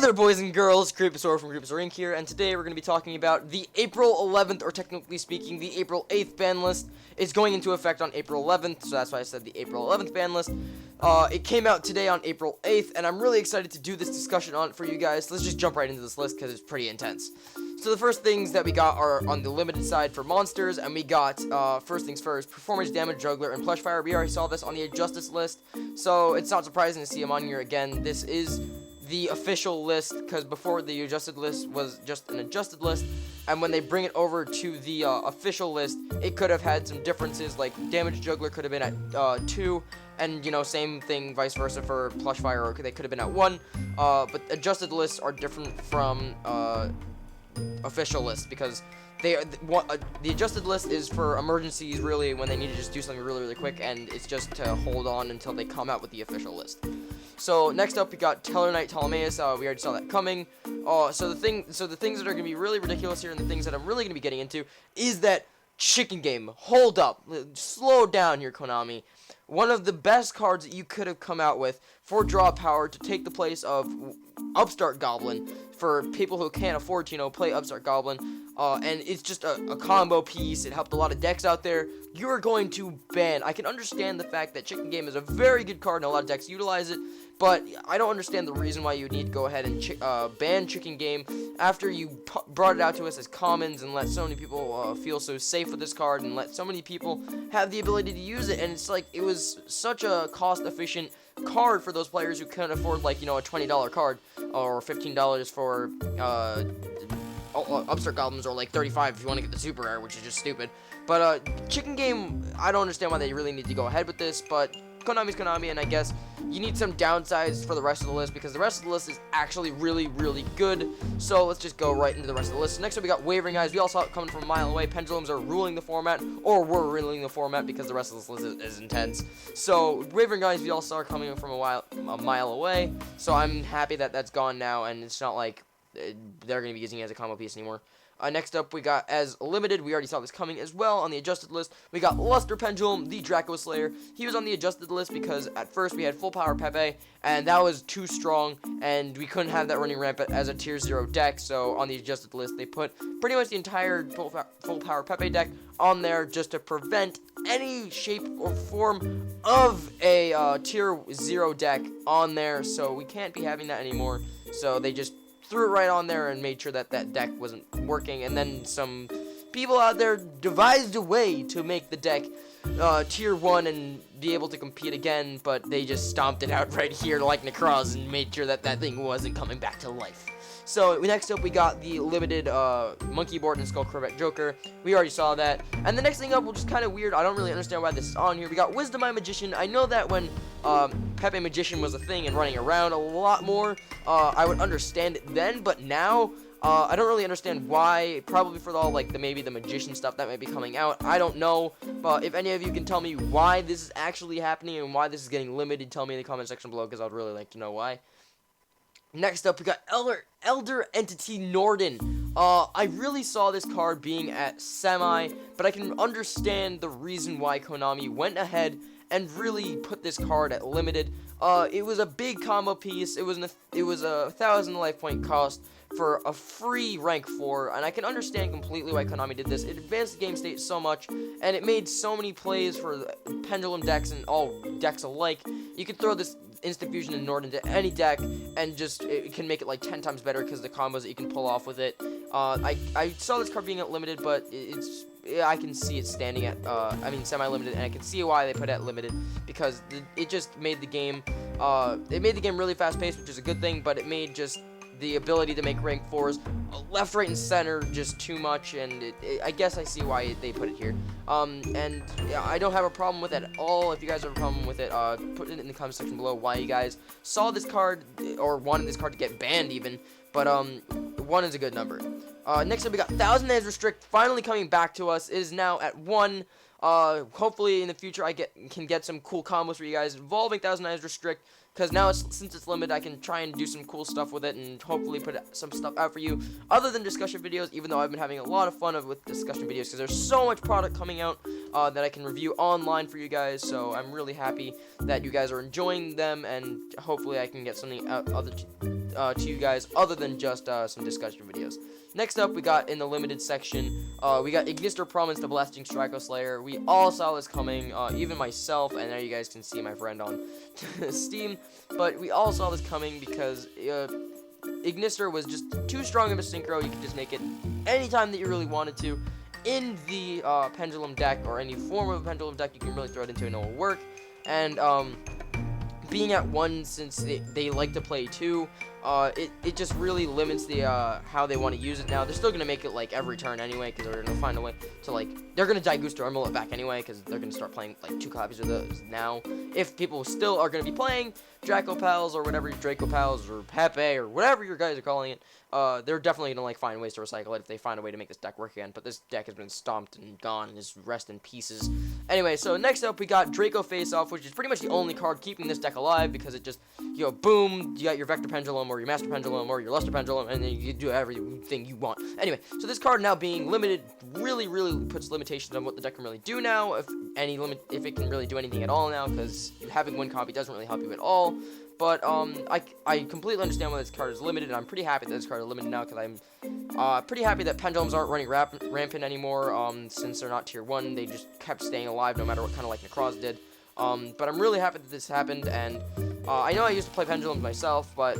there, boys and girls, Creeposaur from Creeposaur Inc. here, and today we're going to be talking about the April 11th, or technically speaking, the April 8th ban list. It's going into effect on April 11th, so that's why I said the April 11th ban list. It came out today on April 8th, and I'm really excited to do this discussion on it for you guys. Let's just jump right into this list, because it's pretty intense. So the first things that we got are on the limited side for monsters, and we got, first things first, Performance Damage, Juggler, and Plush Fire. We already saw this on the Adjusted list, so it's not surprising to see them on here again. This is the official list, because before the adjusted list was just an adjusted list, and when they bring it over to the official list, it could have had some differences, like Damage Juggler could have been at 2, and, you know, same thing vice versa for Plush Fire, or they could have been at 1, but adjusted lists are different from official lists, because the adjusted list is for emergencies, really, when they need to just do something really, really quick, and it's just to hold on until they come out with the official list. So next up, we got Tellarknight Ptolemaeus. We already saw that coming. So the things that are gonna be really ridiculous here, and the things that I'm really gonna be getting into, is that chicken game. Hold up, slow down here, Konami. One of the best cards that you could have come out with for draw power to take the place of Upstart Goblin for people who can't afford to, you know, play Upstart Goblin. And it's just a combo piece. It helped a lot of decks out there. You're going to ban. I can understand the fact that Chicken Game is a very good card and a lot of decks utilize it, but I don't understand the reason why you would need to go ahead and ban Chicken Game after you brought it out to us as commons and let so many people feel so safe with this card and let so many people have the ability to use it. And it's like, it was such a cost-efficient card for those players who couldn't afford, like, you know, a $20 card or $15 for Upstart Goblins, or like $35 if you want to get the super rare, which is just stupid. But Chicken Game, I don't understand why they really need to go ahead with this, but Konami's Konami, and I guess you need some downsides for the rest of the list, because the rest of the list is actually really, really good. So let's just go right into the rest of the list. Next up, we got Wavering Eyes. We all saw it coming from a mile away. Pendulums are ruling the format, or were ruling the format, because the rest of this list is intense. So Wavering Eyes, we all saw coming from a mile away. So I'm happy that that's gone now, and it's not like they're going to be using it as a combo piece anymore. Next up, we got, as limited, we already saw this coming as well on the adjusted list, we got Luster Pendulum, the Draco Slayer. He was on the adjusted list because at first we had full power Pepe, and that was too strong, and we couldn't have that running rampant as a tier 0 deck. So on the adjusted list, they put pretty much the entire full power Pepe deck on there just to prevent any shape or form of a tier 0 deck on there. So we can't be having that anymore. So they just threw it right on there and made sure that that deck wasn't working, and then some people out there devised a way to make the deck tier 1 and be able to compete again, but they just stomped it out right here like Necroz and made sure that that thing wasn't coming back to life. So next up, we got the limited Monkey Board and Skull Corvette Joker. We already saw that. And the next thing up, which is kind of weird, I don't really understand why this is on here. We got Wisdom Eye Magician. I know that when Pepe Magician was a thing and running around a lot more, I would understand it then, but now I don't really understand why. Probably for all like maybe the Magician stuff that might be coming out. I don't know, but if any of you can tell me why this is actually happening and why this is getting limited, tell me in the comment section below, because I'd really like to know why. Next up, we got Elder Entity Norden. I really saw this card being at semi, but I can understand the reason why Konami went ahead and really put this card at limited. It was a big combo piece. It was a 1,000 life point cost for a free rank 4, and I can understand completely why Konami did this. It advanced the game state so much, and it made so many plays for Pendulum decks and all decks alike. You could throw this Instant Fusion and Nord into any deck, and just it can make it like 10 times better because the combos that you can pull off with it. I saw this card being at limited, but I can see it standing at semi-limited, and I can see why they put it at limited, because it just made the game really fast-paced, which is a good thing, but it made just the ability to make rank 4s left, right, and center just too much, and I guess I see why they put it here. And yeah, I don't have a problem with it at all. If you guys have a problem with it, put it in the comment section below why you guys saw this card or wanted this card to get banned even. But 1 is a good number. Next up, we got Thousand Eyes Restrict finally coming back to us. It is now at 1. Hopefully in the future I can get some cool combos for you guys involving Thousand Eyes Restrict, because now since it's limited, I can try and do some cool stuff with it and hopefully put some stuff out for you other than discussion videos, even though I've been having a lot of fun with discussion videos, because there's so much product coming out that I can review online for you guys. So I'm really happy that you guys are enjoying them, and hopefully I can get something to you guys other than just some discussion videos. Next up, we got in the limited section, we got Ignister Promise, the Blasting Straco Slayer. We all saw this coming, even myself, and there you guys can see my friend on Steam, but we all saw this coming because Ignister was just too strong of a synchro. You could just make it anytime that you really wanted to. In the pendulum deck, or any form of a pendulum deck, you can really throw it into and it will work. And being at 1, since they like to play 2, it just really limits the how they want to use it now. They're still going to make it like every turn anyway, because they're going to find a way to, like, they're going to Daigusto Emerald it back anyway, because they're going to start playing like 2 copies of those now. If people still are going to be playing Draco Pals or whatever, Draco Pals or Pepe or whatever you guys are calling it, they're definitely gonna like find ways to recycle it if they find a way to make this deck work again. But this deck has been stomped and gone and is rest in pieces. Anyway, so next up we got Draco Face Off, which is pretty much the only card keeping this deck alive, because it just, you know, boom, you got your Vector Pendulum or your Master Pendulum or your Luster Pendulum, and then you do everything you want. Anyway, so this card now being limited really puts limitations on what the deck can really do now, if it can really do anything at all now, because having 1 copy doesn't really help you at all. But I completely understand why this card is limited, and I'm pretty happy that this card is limited now, because I'm pretty happy that Pendulums aren't running rampant anymore, since they're not tier 1. They just kept staying alive no matter what, kind of like Necroz did. But I'm really happy that this happened, and I know I used to play Pendulums myself, but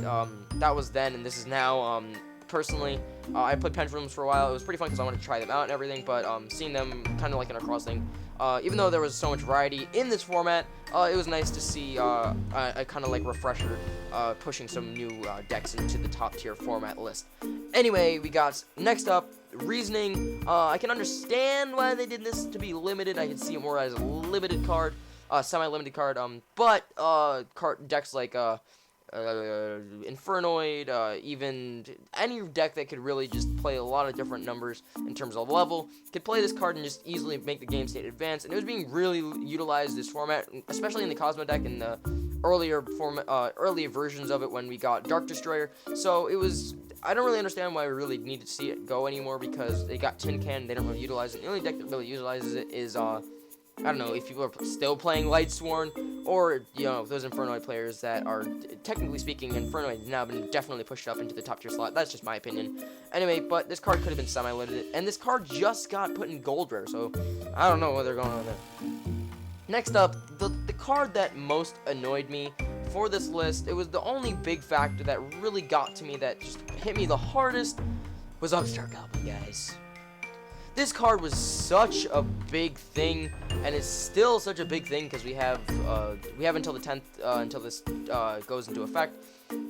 that was then, and this is now. Personally, I played Pendulums for a while. It was pretty fun because I wanted to try them out and everything, but seeing them kind of like in a cross thing, even though there was so much variety in this format, it was nice to see a kind of like refresher pushing some new decks into the top tier format list. Anyway, we got next up Reasoning. I can understand why they did this to be limited. I can see it more as a limited card, semi-limited card, but decks like Infernoid, even any deck that could really just play a lot of different numbers in terms of level, could play this card and just easily make the game state advance. And it was being really utilized this format, especially in the Cosmo deck in the earlier versions of it when we got Dark Destroyer. So it was, I don't really understand why we really need to see it go anymore, because they got Tin Can, they don't really utilize it. The only deck that really utilizes it is I don't know, if people are still playing Lightsworn, or, you know, those Infernoid players that are, technically speaking, Infernoid has now been definitely pushed up into the top tier slot. That's just my opinion. Anyway, but this card could have been semi-limited, and this card just got put in Gold Rare, so I don't know what they're going on there. Next up, the card that most annoyed me for this list, it was the only big factor that really got to me, that just hit me the hardest, was Upstart Goblin, guys. This card was such a big thing, and it's still such a big thing because we have until the 10th until this goes into effect.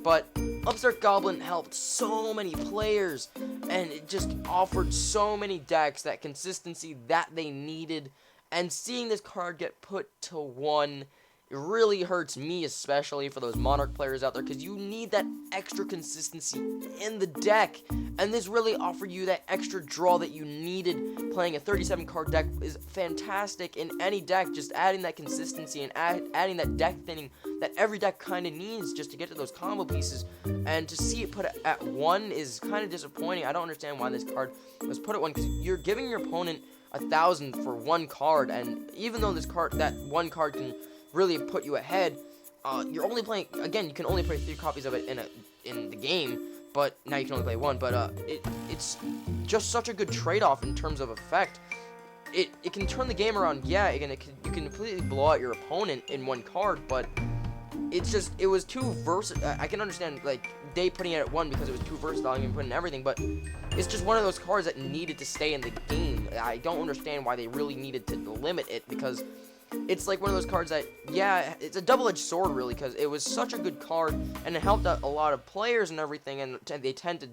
But Upstart Goblin helped so many players, and it just offered so many decks that consistency that they needed. And seeing this card get put to 1, it really hurts me, especially for those Monarch players out there, because you need that extra consistency in the deck, and this really offered you that extra draw that you needed. Playing a 37 card deck is fantastic in any deck, just adding that consistency and adding that deck thinning that every deck kind of needs just to get to those combo pieces. And to see it put at 1 is kind of disappointing. I don't understand why this card was put at 1, because you're giving your opponent 1,000 for 1 card, and even though that 1 card can really put you ahead, you're only playing, again, you can only play 3 copies of it in the game, but now you can only play 1, but it's just such a good trade-off in terms of effect. It can turn the game around, yeah, you can completely blow out your opponent in 1 card, but it was too versatile. I can understand, like, they putting it at 1 because it was too versatile and putting everything, but it's just one of those cards that needed to stay in the game. I don't understand why they really needed to limit it, because it's like one of those cards that, yeah, it's a double-edged sword, really, because it was such a good card, and it helped out a lot of players and everything, and they tend to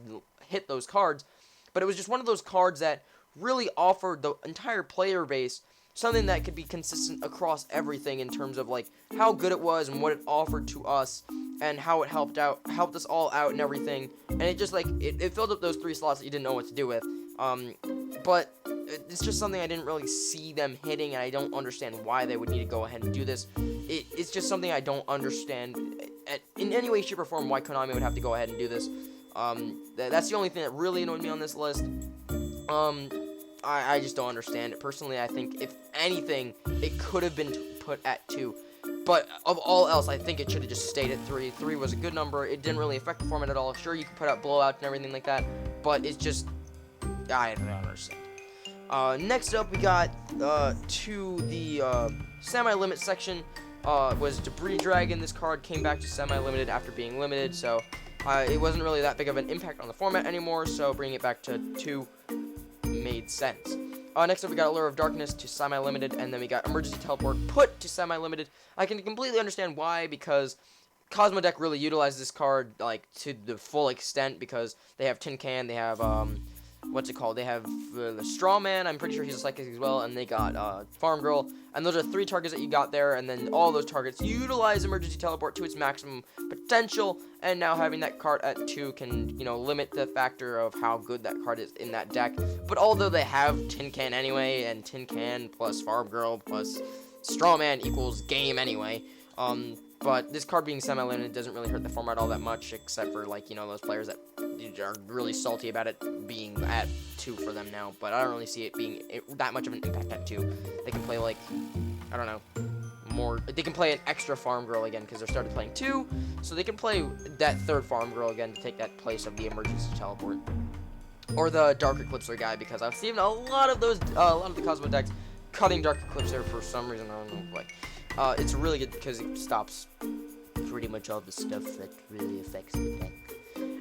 hit those cards, but it was just one of those cards that really offered the entire player base something that could be consistent across everything in terms of, like, how good it was and what it offered to us, and how it helped us all out and everything, and it just, like, it filled up those 3 slots that you didn't know what to do with, but it's just something I didn't really see them hitting, and I don't understand why they would need to go ahead and do this. It's just something I don't understand in any way, shape, or form why Konami would have to go ahead and do this. That's the only thing that really annoyed me on this list. I just don't understand it. Personally, I think, if anything, it could have been put at 2. But of all else, I think it should have just stayed at 3. 3 was a good number. It didn't really affect the format at all. Sure, you could put out blowouts and everything like that, but it's just, I don't understand. Next up, we got to the semi-limit section. Was Debris Dragon. This card came back to semi-limited after being limited, so it wasn't really that big of an impact on the format anymore, so bringing it back to 2 made sense. Next up, we got Allure of Darkness to semi-limited, and then we got Emergency Teleport put to semi-limited. I can completely understand why, because Cosmo Deck really utilized this card, like, to the full extent, because they have Tin Can, they have, what's it called? They have the Straw Man, I'm pretty sure he's a Psychic as well, and they got Farm Girl, and those are 3 targets that you got there, and then all those targets utilize Emergency Teleport to its maximum potential, and now having that card at 2 can, you know, limit the factor of how good that card is in that deck. But although they have Tin Can anyway, and Tin Can plus Farm Girl plus Straw Man equals game anyway, but this card being semi-limited doesn't really hurt the format all that much, except for, like, you know, those players that are really salty about it being at 2 for them now. But I don't really see it being that much of an impact at 2. They can play, like, I don't know, more. They can play an extra Farm Girl again because they're started playing 2, so they can play that 3rd Farm Girl again to take that place of the Emergency Teleport. Or the Dark Eclipser guy, because I've seen a lot of those, a lot of the Cosmo decks cutting Dark Eclipser for some reason. I don't know why. It's really good because it stops pretty much all the stuff that really affects the deck.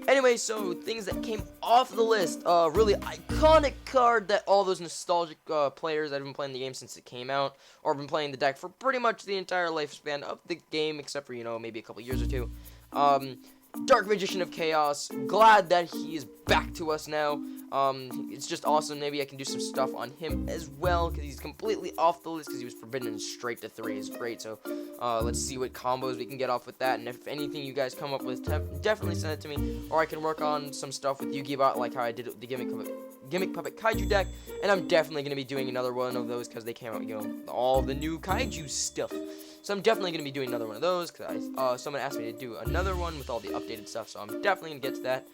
Anyway, so things that came off the list. Really iconic card that all those nostalgic players that have been playing the game since it came out, or have been playing the deck for pretty much the entire lifespan of the game, except for, you know, maybe a couple years or 2. Dark Magician of Chaos. Glad that he is back to us now. It's just awesome. Maybe I can do some stuff on him as well, because he's completely off the list because he was forbidden straight to 3 is great. So let's see what combos we can get off with that, and if anything you guys come up with, definitely send it to me, or I can work on some stuff with Yu-Gi Bot, like how I did the Gimmick Puppet Kaiju deck, and I'm definitely going to be doing another one of those because they came out, you know, all the new Kaiju stuff. So I'm definitely going to be doing another one of those, because someone asked me to do another one with all the updated stuff, so I'm definitely going to get to that.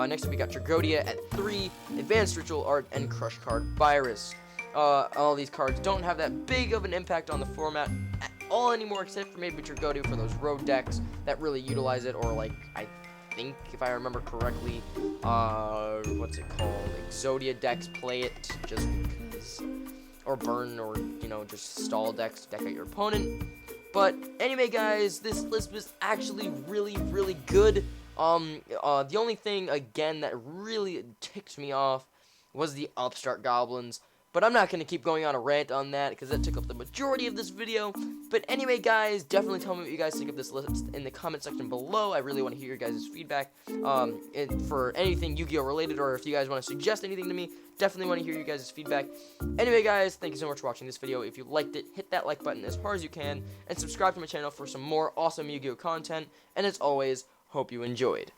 Next up, we got Tragodia at 3, Advanced Ritual Art, and Crush Card Virus. All these cards don't have that big of an impact on the format at all anymore, except for maybe Tragodia for those road decks that really utilize it, or, like, I think, if I remember correctly, what's it called? Exodia decks play it just because, or burn, or, you know, just stall decks to deck out your opponent. But anyway, guys, this list was actually really, really good. The only thing, again, that really ticked me off was the Upstart Goblins. But I'm not going to keep going on a rant on that, because that took up the majority of this video. But anyway, guys, definitely tell me what you guys think of this list in the comment section below. I really want to hear your guys' feedback for anything Yu-Gi-Oh! Related, or if you guys want to suggest anything to me, definitely want to hear you guys' feedback. Anyway, guys, thank you so much for watching this video. If you liked it, hit that like button as hard as you can, and subscribe to my channel for some more awesome Yu-Gi-Oh! Content. And as always, hope you enjoyed.